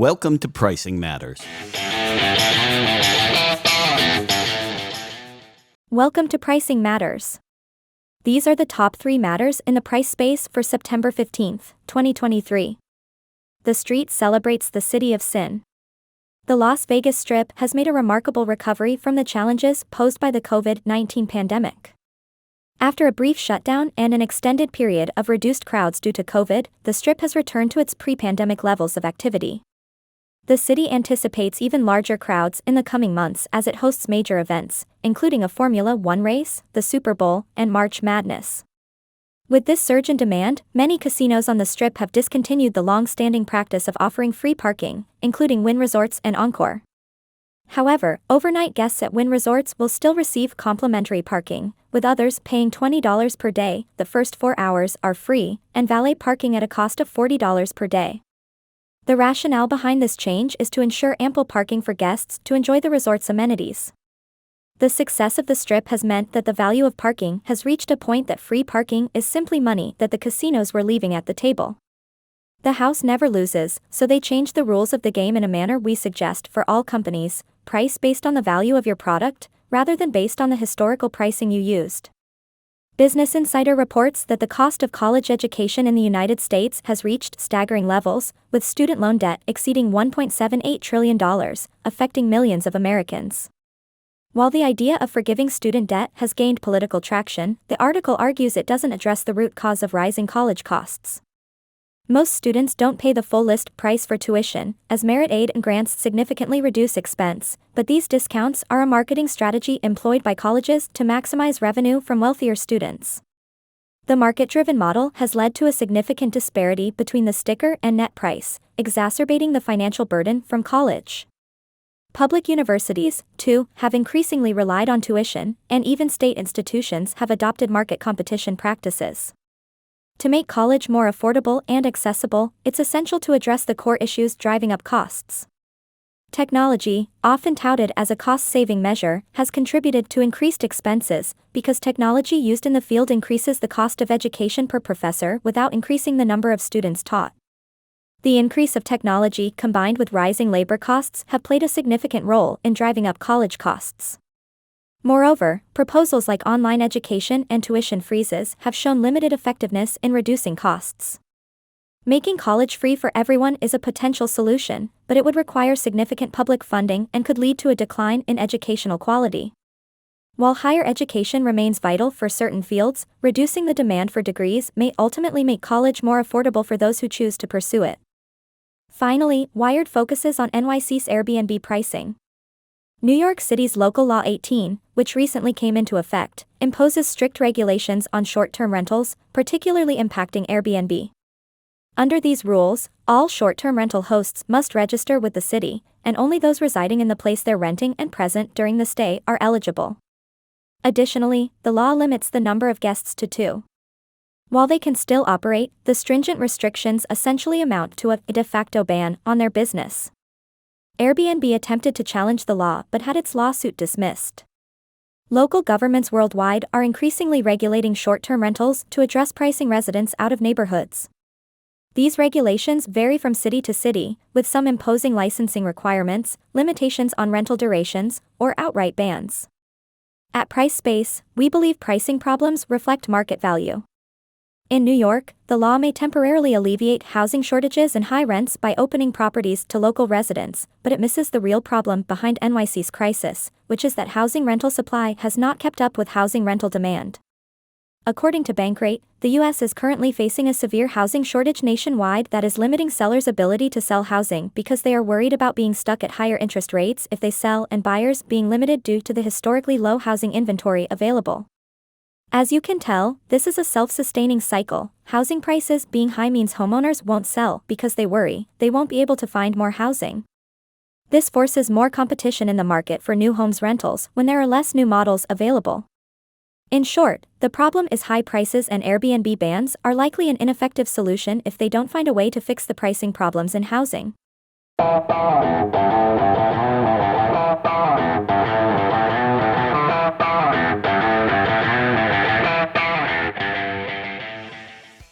Welcome to Pricing Matters. Welcome to Pricing Matters. These are the top 3 matters in the price space for September 15, 2023. The Street celebrates the City of Sin. The Las Vegas Strip has made a remarkable recovery from the challenges posed by the COVID-19 pandemic. After a brief shutdown and an extended period of reduced crowds due to COVID, the Strip has returned to its pre-pandemic levels of activity. The city anticipates even larger crowds in the coming months as it hosts major events, including a Formula One race, the Super Bowl, and March Madness. With this surge in demand, many casinos on the Strip have discontinued the long-standing practice of offering free parking, including Wynn Resorts and Encore. However, overnight guests at Wynn Resorts will still receive complimentary parking, with others paying $20 per day. The first 4 hours are free, and valet parking at a cost of $40 per day. The rationale behind this change is to ensure ample parking for guests to enjoy the resort's amenities. The success of the Strip has meant that the value of parking has reached a point that free parking is simply money that the casinos were leaving at the table. The house never loses, so they changed the rules of the game in a manner we suggest for all companies: price based on the value of your product, rather than based on the historical pricing you used. Business Insider reports that the cost of college education in the United States has reached staggering levels, with student loan debt exceeding $1.78 trillion, affecting millions of Americans. While the idea of forgiving student debt has gained political traction, the article argues it doesn't address the root cause of rising college costs. Most students don't pay the full list price for tuition, as merit aid and grants significantly reduce expense, but these discounts are a marketing strategy employed by colleges to maximize revenue from wealthier students. The market-driven model has led to a significant disparity between the sticker and net price, exacerbating the financial burden from college. Public universities, too, have increasingly relied on tuition, and even state institutions have adopted market competition practices. To make college more affordable and accessible, it's essential to address the core issues driving up costs. Technology, often touted as a cost-saving measure, has contributed to increased expenses because technology used in the field increases the cost of education per professor without increasing the number of students taught. The increase of technology combined with rising labor costs have played a significant role in driving up college costs. Moreover, proposals like online education and tuition freezes have shown limited effectiveness in reducing costs. Making college free for everyone is a potential solution, but it would require significant public funding and could lead to a decline in educational quality. While higher education remains vital for certain fields, reducing the demand for degrees may ultimately make college more affordable for those who choose to pursue it. Finally, Wired focuses on NYC's Airbnb pricing. New York City's Local Law 18, which recently came into effect, imposes strict regulations on short-term rentals, particularly impacting Airbnb. Under these rules, all short-term rental hosts must register with the city, and only those residing in the place they're renting and present during the stay are eligible. Additionally, the law limits the number of guests to 2. While they can still operate, the stringent restrictions essentially amount to a de facto ban on their business. Airbnb attempted to challenge the law but had its lawsuit dismissed. Local governments worldwide are increasingly regulating short-term rentals to address pricing residents out of neighborhoods. These regulations vary from city to city, with some imposing licensing requirements, limitations on rental durations, or outright bans. At Price Space, we believe pricing problems reflect market value. In New York, the law may temporarily alleviate housing shortages and high rents by opening properties to local residents, but it misses the real problem behind NYC's crisis, which is that housing rental supply has not kept up with housing rental demand. According to Bankrate, the U.S. is currently facing a severe housing shortage nationwide that is limiting sellers' ability to sell housing because they are worried about being stuck at higher interest rates if they sell and buyers being limited due to the historically low housing inventory available. As you can tell, this is a self-sustaining cycle. Housing prices being high means homeowners won't sell because they worry they won't be able to find more housing. This forces more competition in the market for new homes rentals when there are less new models available. In short, the problem is high prices, and Airbnb bans are likely an ineffective solution if they don't find a way to fix the pricing problems in housing.